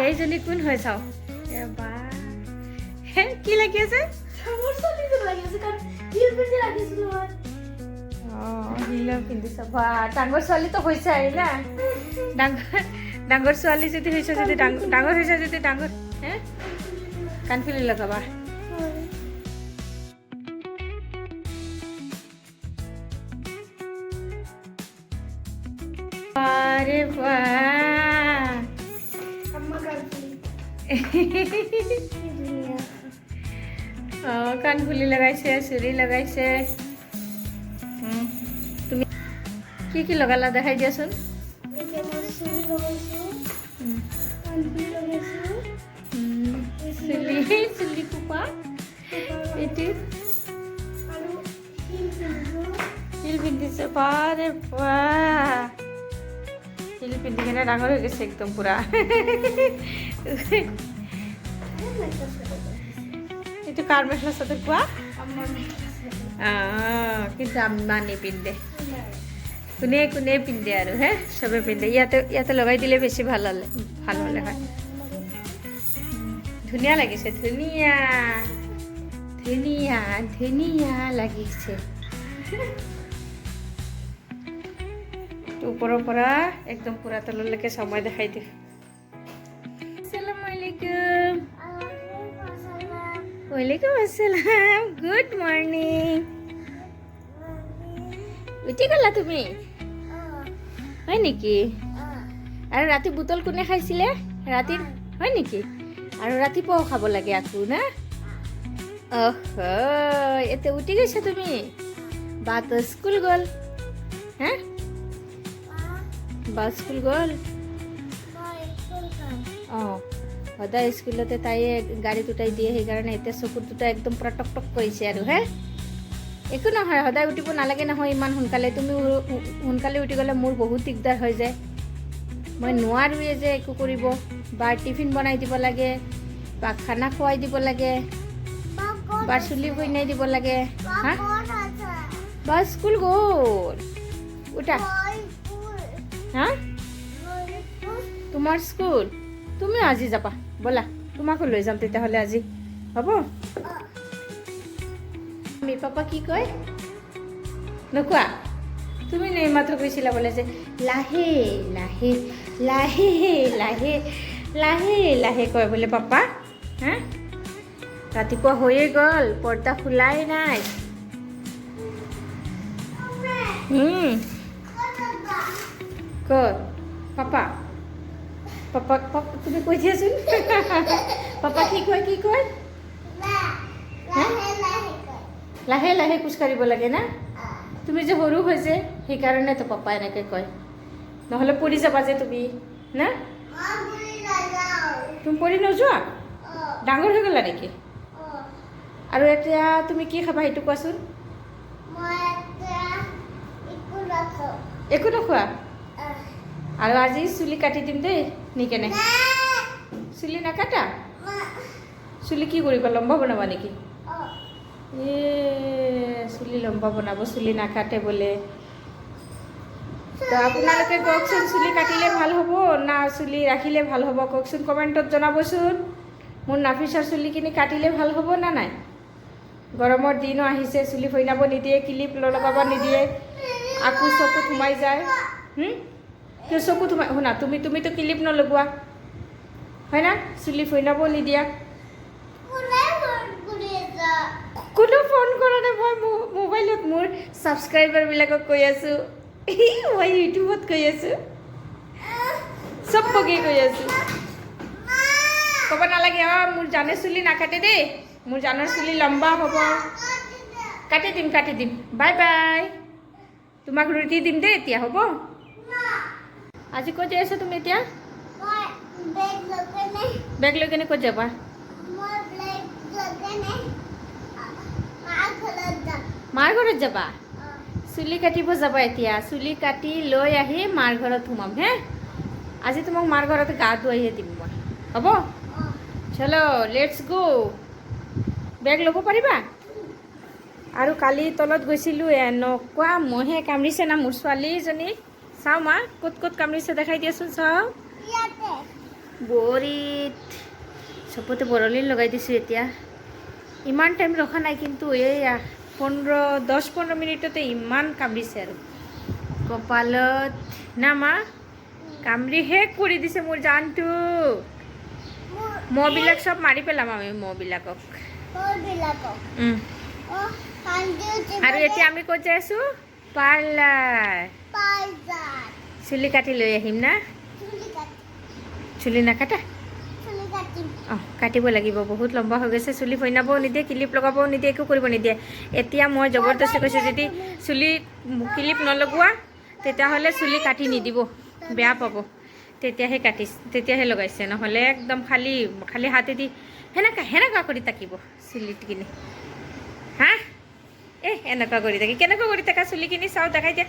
এইজনী কোন হয় চাওঁ বা কি লাগি আছে হিলৰ পিন্ধিছ বা ডাঙৰ ছোৱালীতো হৈছে না ডাঙৰ ছোৱালী যদি হৈছে যদি ডাঙৰ হৈছে যদি ডাঙৰ হে কাণফুলি লগাবা আৰে বাহ কাণফুলি লগাইছে চুৰি লগাইছে তুমি কি লগালা দেখাই দিয়াচোন চুলি কোপা এইটো হিল পিন্ধিছে বাৰে বাহ হিল পিন্ধি কিনে ডাঙৰ হৈ গৈছে একদম পুৰা এইটো কাৰ মেখেলা চাদৰ কোৱা কিন্তু আম্মা নিপিন্ধে কোনে কোনে পিন্ধে আৰু হে চবে পিন্ধে ইয়াতে লগাই দিলে বেছি ভাল হ'লে হয় ধুনীয়া লাগিছে ধুনীয়া ধুনীয়া ধুনীয়া লাগিছে ওপৰৰ পৰা একদম পুৰা তললৈকে সময় দেখাই দিওঁ আসসালামু আলাইকুম ওয়ালাইকুম আসসালাম গুড মৰ্নিং উঠি গ'লা তুমি হয় নেকি আৰু ৰাতি বুটল কোনে খাইছিলে ৰাতি হয় নেকি আৰু ৰাতিপুৱাও খাব লাগে আকৌ না এতিয়া উঠি গৈছা তুমি বাট স্কুল গ'ল হা বা স্কুল গ'ল সদায় স্কুলতে তাইয়ে গাড়ীত উঠাই দিয়ে সেইকাৰণে এতিয়া চকুৰ দুটা একদম পুৰা টক টক কৰিছে আৰু হে একো নহয় সদায় উঠিব নালাগে নহয় ইমান সোনকালে তুমি সোনকালে উঠি গ'লে মোৰ বহুত দিগদাৰ হৈ যায় মই নোৱাৰোৱে যে একো কৰিব বা টিফিন বনাই দিব লাগে বা খানা খুৱাই দিব লাগে বা চুলি বনাই দিব লাগে হা বা স্কুল গ'ল উঠা হা তোমাৰ স্কুল তুমিও আজি যাবা ব'লা তোমাকো লৈ যাম তেতিয়াহ'লে আজি হ'ব আমি পাপা কি কয় নোকোৱা তুমি এইমাত্ৰ কৈছিলা বোলে যে লাহে লাহে লাহে লাহে লাহে লাহে কয় বোলে পাপা হা ৰাতিপুৱা হৈয়ে গ'ল পৰ্দা খোলাই নাই ক'ত পাপা পাপা পাপা তুমি কৈ দিয়াচোন পাপা কি কয় লাহে লাহে খোজকাঢ়িব লাগে না তুমি যে সৰু হৈছে সেইকাৰণেতো পাপা এনেকৈ কয় নহ'লে পৰি যাবা যে তুমি না তুমি পৰি নোযোৱা ডাঙৰ হৈ গ'লা নেকি আৰু এতিয়া তুমি কি খাবা সেইটো কোৱাচোন একো নোখোৱা আৰু আজি চুলি কাটি দিম দেই নিকেনে চুলি নাকাটা চুলি কি কৰিবা লম্বা বনাবা নেকি চুলি লম্বা বনাব চুলি নাকাটে বোলে তো আপোনালোকে কওকচোন চুলি কাটিলে ভাল হ'ব না চুলি ৰাখিলে ভাল হ'ব কওকচোন কমেণ্টত জনাবচোন মোৰ নাফিছাৰ চুলিখিনি কাটিলে ভাল হ'ব না নাই গৰমৰ দিনো আহিছে চুলি ফৈনাব নিদিয়ে ক্লিপ লগাব নিদিয়ে আকৌ চকুত সোমাই যায় কিয় চকুত সোমাই শুনা তুমিতো ক্লিপ নলগোৱা হয় না চুলি ফৈনাব নিদিয়া কোনো ফোন কৰা নাই মই মোবাইলত মোৰ ছাবস্ক্ৰাইবাৰবিলাকক কৈ আছোঁ মই ইউটিউবত কৈ আছোঁ চবকে কৈ আছোঁ ক'ব নালাগে মোৰ জানে চুলি নাকাটে দেই মোৰ জানৰ চুলি লম্বা হ'ব কাটি দিম বাই বাই তোমাক ৰুটি দিম দেই এতিয়া হ'ব আজি ক'ত যাই আছা তুমি এতিয়া বেগ লৈ কেনে ক'ত যাবা মাৰ ঘৰত যাবা চুলি কাটিব যাবা এতিয়া চুলি কাটি লৈ আহি মাৰ ঘৰত সোমাম হে আজি তোমাক মাৰ ঘৰত গা ধুৱাইহে দিম মই হ'ব চলো লেটছ গো বেগ ল'ব পাৰিবা আৰু কালি তলত গৈছিলোঁ এনেকুৱা মহে কামুৰিছে না মোৰ ছোৱালীজনী চাওঁ মা ক'ত কামুৰিছে দেখাই দিয়াচোন চাওঁ বড়িত চবতে বৰলিন লগাই দিছোঁ এতিয়া। ইমান টাইম ৰখা নাই, কিন্তু এই 10-15 মিনিটতে ইমান কামৰিছে আৰু কপালত না মা, কামৰি শেষ কৰি দিছে মোৰ জানটো। মহবিলাক চব মাৰি পেলাম আমি, মহবিলাকক। আৰু এতিয়া আমি ক'ত যাই আছোঁ? পাৰ্লাৰ। চুলি কাটি লৈ আহিম না? চুলি নাকাটা? অঁ, কাটিব লাগিব, বহুত লম্বা হৈ গৈছে। চুলি ফৈনাবও নিদিয়ে, ক্লিপ লগাবও নিদিয়ে, একো কৰিব নিদিয়ে। এতিয়া মই জবৰদস্তি কৈছোঁ, যদি চুলি ক্লিপ নলগোৱা তেতিয়াহ'লে চুলি কাটি নিদিব, বেয়া পাব। তেতিয়াহে লগাইছে, নহ'লে একদম খালী হাতেদি সেনেকুৱা কৰি থাকিব চুলিখিনি। হা, এনেকুৱা কৰি থাকি, কেনেকুৱা কৰি থাকা চুলিখিনি চাওঁ, দেখাই দিয়া।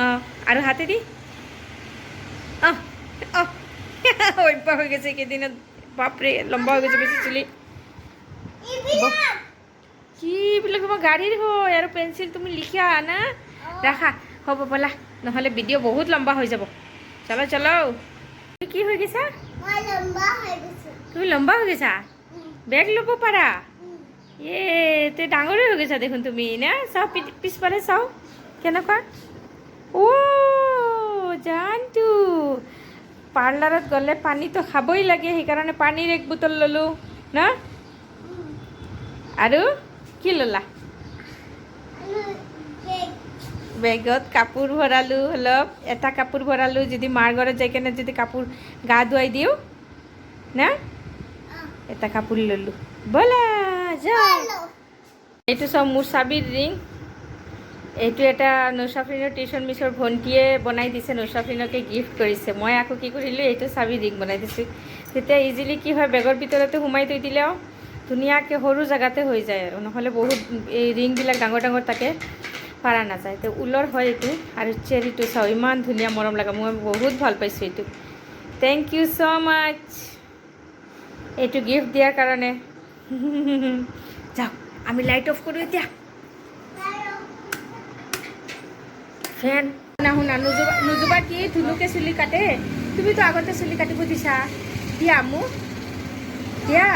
অঁ, আৰু হাতেদি অভ্যাস হৈ গৈছে এইকেইদিনত। বাপৰে, লম্বা হৈ গৈছে বেছি চুলি। কি বিলাক তোমাৰ গাড়ীৰ হয়, আৰু পেঞ্চিল তুমি লিখা না? ৰাখা, হ'ব ব'লা, নহ'লে ভিডিঅ' বহুত লম্বা হৈ যাব। চলো। কি হৈ গৈছা? তুমি লম্বা হৈ গৈছা? বেগ ল'ব পাৰা? তে ডাঙৰে হৈ গৈছা দেখোন তুমি না? চাওঁ পিছফালে চাওঁ, কেনেকুৱা? জানটো পাৰ্লাৰত গ'লে পানীটো খাবই লাগে, সেইকাৰণে পানীৰ এক বটল ল'লোঁ না। আৰু কি ল'লা? বেগত কাপোৰ ভৰালোঁ অলপ, এটা কাপোৰ ভৰালোঁ, যদি মাৰ ঘৰত যাই কেনে যদি কাপোৰ গা ধুৱাই দিওঁ না, এটা কাপোৰ ল'লোঁ। ব'লা যাওঁ। এইটো চব মোৰ চাবিৰ ৰিং। এইটো এটা নৌচাফিনৰ টিউশ্যন মিছৰ ভণ্টিয়ে বনাই দিছে, নৌচাফিনকে গিফ্ট কৰিছে। মই আকৌ কি কৰিলোঁ, এইটো চাবি ৰিং বনাই দিছোঁ। তেতিয়া ইজিলি কি হয়, বেগৰ ভিতৰতে সোমাই থৈ দিলেও ধুনীয়াকৈ সৰু জেগাতে হৈ যায়, আৰু নহ'লে বহুত এই ৰিংবিলাক ডাঙৰ থাকে, পাৰা নাযায়। তো ঊলৰ হয় এইটো। আৰু চেৰিটো চাওঁ, ইমান ধুনীয়া মৰম লগা, মই বহুত ভাল পাইছোঁ এইটো। থেংক ইউ ছ' মাছ এইটো গিফ্ট দিয়াৰ কাৰণে। যাওঁ, আমি লাইট অফ কৰোঁ এতিয়া। ফেন শুনা, নুজুবা কি ধুনুকে চুলি কাটে? তুমিতো আগতে চুলি কাটিব দিছা, দিয়া মোক দিয়া।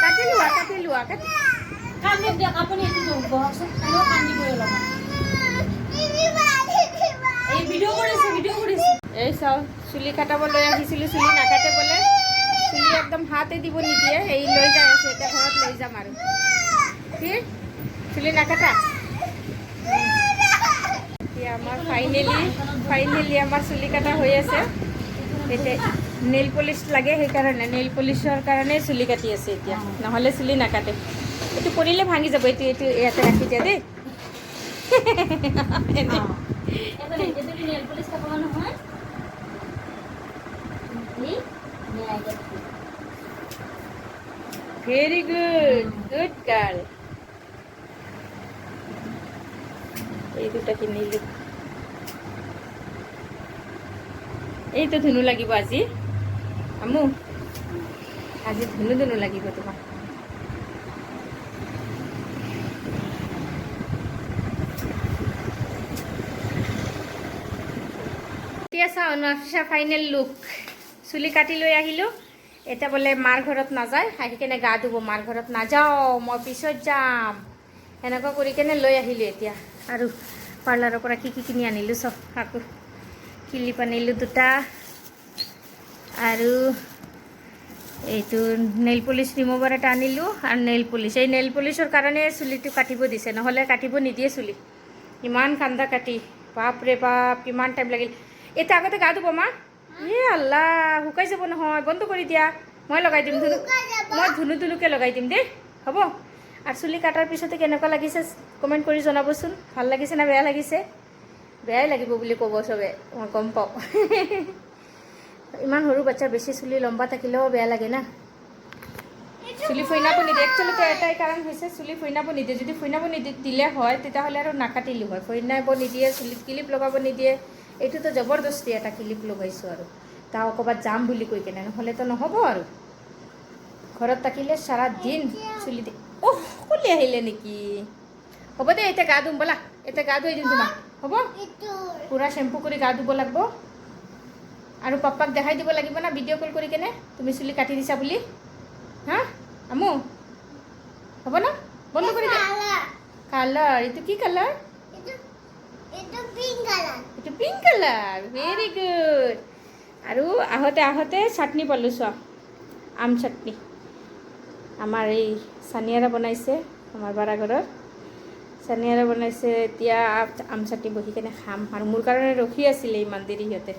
কাটি লোৱা। এই চাওঁ, চুলি কাটাবলৈ আহিছিলোঁ, চুলি নাকাটে বোলে। চুলি একদম হাতে দিব নিদিয়ে, এই লৈ যাই আছে, এতিয়া ঘৰত লৈ যাম আৰু। কি চুলি নাকাটা? এতিয়া আমাৰ ফাইনেলি আমাৰ চুলি কাটা হৈ আছে। এতিয়া নেইল পলিচ লাগে, সেইকাৰণে নেইল পলিচৰ কাৰণে চুলি কাটি আছে এতিয়া, নহ'লে চুলি নাকাটে। এইটো পৰিলে ভাঙি যাব, এইটো ইয়াতে ৰাখি দিয়া দেই। Very good girl. এই দুটা কিনিলোঁ। এইটো ধুনু লাগিব আজি, আমু আজি ধুনু লাগিব তোমাক। এতিয়া চাওঁ, নফিছা ফাইনেল লুক। চুলি কাটি লৈ আহিলোঁ। এতিয়া বোলে মাৰ ঘৰত নাযায়, আহি কেনে গা ধুব। মাৰ ঘৰত নাযাওঁ, মই পিছত যাম, এনেকুৱা কৰি কেনে লৈ আহিলোঁ এতিয়া। আৰু পাৰ্লাৰৰ পৰা কি কিনি আনিলোঁ চব, আকৌ ক্লিপ আনিলোঁ 2টা, আৰু এইটো নেইল পলিচ ৰিমুভাৰ এটা আনিলোঁ, আৰু নেইল পলিচ। এই নেইল পলিচৰ কাৰণে চুলিটো কাটিব দিছে, নহ'লে কাটিব নিদিয়ে চুলি। ইমান কান্দা কাটি, বাপৰে বাপ, কিমান টাইম লাগিল। এতিয়া আগতে গা ধুব মা। আল্লাহ, শুকাই যাব নহয়, বন্ধ কৰি দিয়া। মই লগাই দিম, মই ধুনুকে লগাই দিম দেই, হ'ব? আৰু চুলি কাটাৰ পিছতে কেনেকুৱা লাগিছে কমেণ্ট কৰি জনাবচোন। ভাল লাগিছে না বেয়া লাগিছে? বেয়াই লাগিব বুলি ক'ব চবে, মই গম পাওঁ। ইমান সৰু বাচ্চাৰ বেছি চুলি লম্বা থাকিলেও বেয়া লাগে না। চুলি ফৈনাব নিদিয়ে, একচুৱেলিটো এটাই কাৰণ হৈছে চুলি ফৈনাব নিদিয়ে। যদি ফৈনাব দিলে হয়, তেতিয়াহ'লে আৰু নাকাটিলোঁ হয়। ফৈনাব নিদিয়ে, চুলিত ক্লিপ লগাব নিদিয়ে। এইটোতো জবৰদস্তি এটা ক্লিপ লগাইছোঁ, আৰু তাও ক'ৰবাত যাম বুলি কৈ কেনে, নহ'লেতো নহ'ব। আৰু ঘৰত থাকিলে সাৰা দিন চুলি দি কলি আহিলে নেকি? হ'ব দে, এতিয়া গা ধুম ব'লা। এতিয়া গা ধুৱাই দিম তোমাক, হ'ব? পূৰা শ্বেম্পু কৰি গা ধুব লাগিব। আৰু পাপাক দেখাই দিব লাগিব না ভিডিঅ' কল কৰি কেনে তুমি চুলি কাটি দিছা বুলি হা আমু হ'ব না বন্ধ কৰি দে কালাৰ এইটো কি কালাৰ এইটো পিংক কালাৰ ভেৰি গুড আৰু আহোঁতে আহোঁতে চাটনি পালোঁ চোৱা আম চাটনি আমাৰ এই চানিয়াৰা বনাইছে আমাৰ বাৰাঘৰৰ চানিয়াৰা বনাইছে এতিয়া আম চাটনি বহি কেনে খাম আৰু মোৰ কাৰণে ৰখি আছিলে ইমান দেৰি সিহঁতে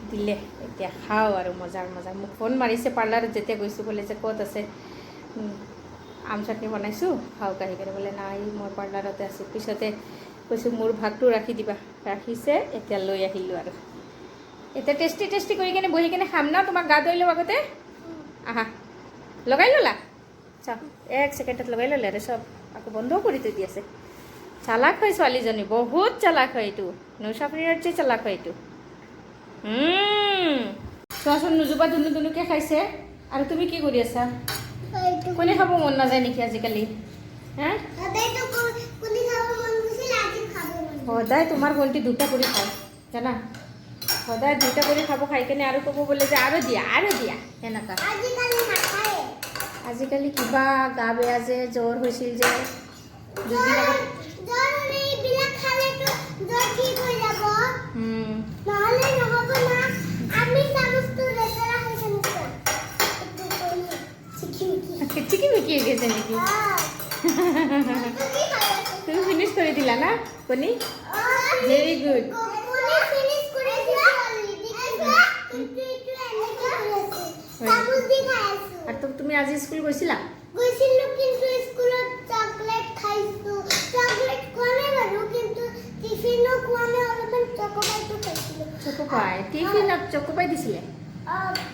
দিলে এতিয়া খাওঁ আৰু মজাৰ মোক ফোন মাৰিছে পাৰ্লাৰত যেতিয়া গৈছোঁ বোলে যে ক'ত আছে আম চাটনি বনাইছোঁ খাওক আহি কেনে বোলে নাই মই পাৰ্লাৰতে আছোঁ পিছতে কৈছোঁ মোৰ ভাগটো ৰাখি দিবা ৰাখিছে এতিয়া লৈ আহিলোঁ আৰু এতিয়া টেষ্টি কৰি কেনে বহি কেনে খাম ন তোমাক গা ধুই লওঁ আগতে আহা লগাই ল'লা চাওক 1 ছেকেণ্ডত লগাই ল'লে আৰু চব আকৌ বন্ধও কৰি থৈ দি আছে চালাক হয় ছোৱালীজনী বহুত চালাক হয় এইটো নৌচাফৰিৰ যে চালাক হয় এইটো চোৱাচোন নুজুবা ধুনুকে খাইছে আৰু তুমি কি কৰি আছা কোনে খাব মন নাযায় নেকি আজিকালি হা সদায় তোমাৰ ভণ্টি 2টা কৰি খায় জানা সদায় 2টা কৰি খাব খাই কেনে আৰু ক'ব বোলে যে আৰু দিয়া সেনেকুৱা আজিকালি কিবা গা বেয়া যে জ্বৰ হৈছিল যে দুদিন আগত চিকিমিকি গেছে নেকি তুমি ফিনিশ কৰি দিলা না কণী ভেৰি গুড আৰু তুমি আজি স্কুল গৈছিলা কিন্তু স্কুলত চকলেট খাইছো চকলেট খোৱা নাই বাৰু কিন্তু টিফিনো খোৱা নাই অলপমান চকোপাইটো খাইছিলো চকোপাই টিফিনত চকোপাই দিছিলে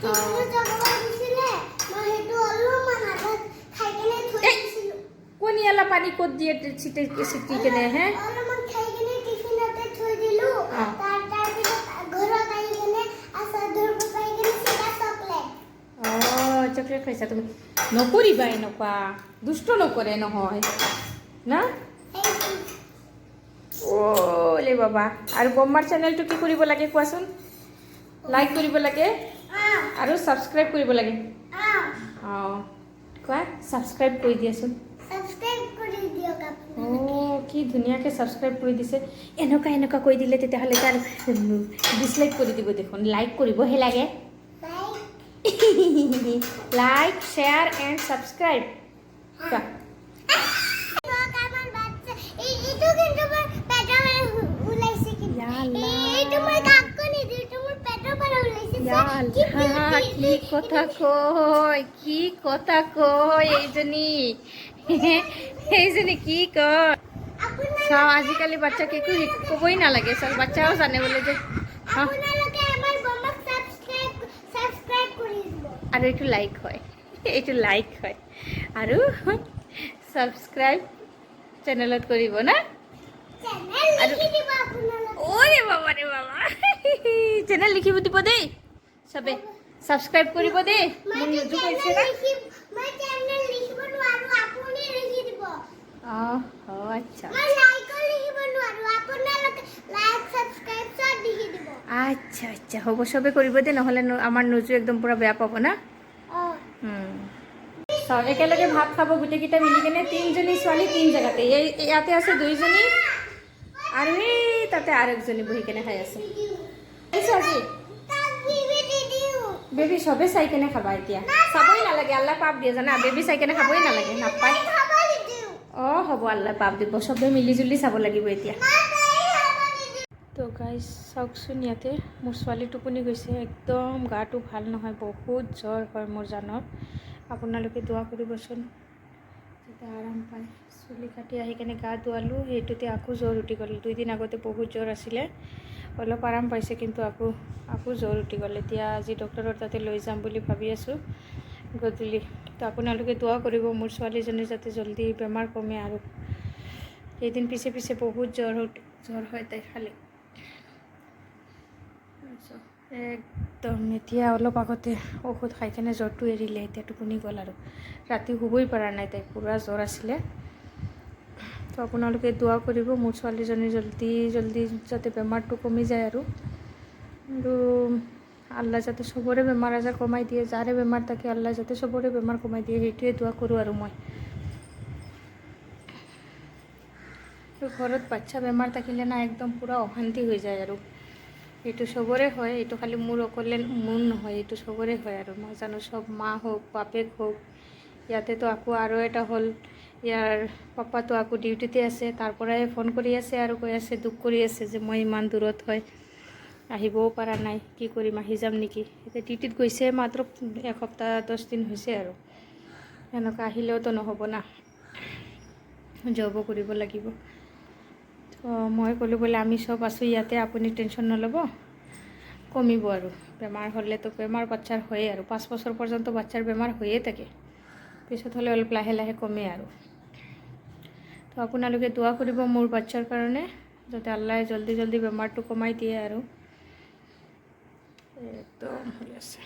টিফিনো চকোপাই দিছিলে মই হেতু অলপমান আধা খাই কেনে থৈ দিছিলো কোনি এলা পানী কত দিয়ে চিটি কেনে হে অলপমান খাই কেনে টিফিনতে থৈ দিলো তাৰ পিছত ঘৰত আহি কেনে আসাদৰ পাই কেনে চিধা চকলেট চকলেট খাইছা তুমি নকৰিবা এনেকুৱা দুষ্ট নকৰে নহয় না ওলে বাবা আৰু বম্মাৰ চেনেলটো কি কৰিব লাগে কোৱাচোন লাইক কৰিব লাগে আৰু সাবস্ক্ৰাইব কৰিব লাগে কোৱা সাবস্ক্ৰাইব কৰি দিয়াচোন সাবস্ক্ৰাইব কৰি দিয়ক আপোনালোকে কি ধুনীয়াকৈ সাবস্ক্ৰাইব কৰি দিছে এনেকুৱা কৈ দিলে তেতিয়াহ'লে তাৰ ডিছলাইক কৰি দিব দেখোন লাইক কৰিবহে লাগে লাইক শেয়ার এন্ড সাবস্ক্রাইব কি কথা কয় এইজনী কি কয় চাও আজিকালি বাচ্চাকে একো ক'বই নালাগে চব বাচ্চাও জানে বোলে যে আৰু এইটো লাইক হয় আৰু সাবস্ক্ৰাইব চেনেলত কৰিব না ওৰে বাবা চেনেল লিখিব দিব দেই সবে সাবস্ক্ৰাইব কৰিব দেই মোৰ নজু কৈছে না আচ্ছা আচ্ছা হ'ব সবে কৰিব দে নহ'লে আমাৰ নজু একদম পুৰা বেয়া পাব না একেলগে ভাত খাব গোটেইকেইটা মিলি কেনে 3জনী ছোৱালী 3 জেগাতে ইয়াতে আছে 2জনী আৰু এই তাতে আৰু একজনী বহি কেনে খাই আছে আজি বেবি সবে চাই কেনে খাবা এতিয়া চাবই নালাগে আল্লাহ পাপ দিয়ে জানা বেবি চাই কেনে খাবই নালাগে নাপায় হ'ব আল্লাহ পাপ দিব সবে মিলি জুলি চাব লাগিব এতিয়া তো গাইজ চাওকচোন ইয়াতে মোৰ ছোৱালী টোপনি গৈছে একদম গাটো ভাল নহয় বহুত জ্বৰ হয় মোৰ জানত আপোনালোকে দোৱা কৰিবচোন যাতে আৰাম পায় চুলি কাটি আহি কেনে গা ধোৱালোঁ সেইটোতে আকৌ জ্বৰ উঠি গ'ল 2 দিন আগতে বহুত জ্বৰ আছিলে অলপ আৰাম পাইছে কিন্তু আকৌ জ্বৰ উঠি গ'ল এতিয়া আজি ডক্টৰৰ তাতে লৈ যাম বুলি ভাবি আছোঁ গধূলি তো আপোনালোকে দোৱা কৰিব মোৰ ছোৱালীজনী যাতে জলদি বেমাৰ কমে আৰু এদিন পিছে বহুত জ্বৰ হয় তাই খালি একদম এতিয়া অলপ আগতে ঔষধ খাই কেনে জ্বৰটো এৰিলে এতিয়া টোপনি গ'ল আৰু ৰাতি শুবই পৰা নাই তাই পুৰা জ্বৰ আছিলে তো আপোনালোকে দোৱা কৰিব মোৰ ছোৱালীজনী জলদি যাতে বেমাৰটো কমি যায় আৰু আৰু আল্লাহ যাতে চবৰে বেমাৰ আজাৰ কমাই দিয়ে, যাৰে বেমাৰ থাকে আল্লাহ যাতে চবৰে বেমাৰ কমাই দিয়ে, সেইটোৱে দোৱা কৰোঁ আৰু মই। ঘৰত বাচ্চা বেমাৰ থাকিলে না একদম পূৰা অশান্তি হৈ যায় আৰু এইটো চবৰে হয়, এইটো খালি মোৰ অকলে মোৰ নহয়, এইটো চবৰে হয় আৰু মই জানো চব মা হওক বাপেক হওক। ইয়াতেতো আকৌ আৰু এটা হ'ল, ইয়াৰ পাপাটো আকৌ ডিউটিতে আছে, তাৰ পৰাই ফোন কৰি আছে আৰু কৈ আছে দুখ কৰি আছে যে মই ইমান দূৰত হয় আহিবও পৰা নাই, কি কৰিম আহি যাম নেকি। এতিয়া ডিউটিত গৈছে মাত্ৰ 1 সপ্তাহ 10 দিন হৈছে আৰু এনেকুৱা আহিলেওতো নহ'ব না, জবো কৰিব লাগিব। তো মই ক'লোঁ বোলে আমি চব আছোঁ ইয়াতে, আপুনি টেনশ্যন নল'ব, কমিব আৰু বেমাৰ হ'লেতো বেমাৰ বাচ্চাৰ হয়েই আৰু 5 বছৰ পৰ্যন্ত বাচ্চাৰ বেমাৰ হৈয়ে থাকে, পিছত হ'লে অলপ লাহে লাহে কমে আৰু। তো আপোনালোকে দোৱা কৰিব মোৰ বাচ্চাৰ কাৰণে, যাতে আল্লাহে জল্দি জল্দি বেমাৰটো কমাই দিয়ে আৰু একদম হৈ আছে।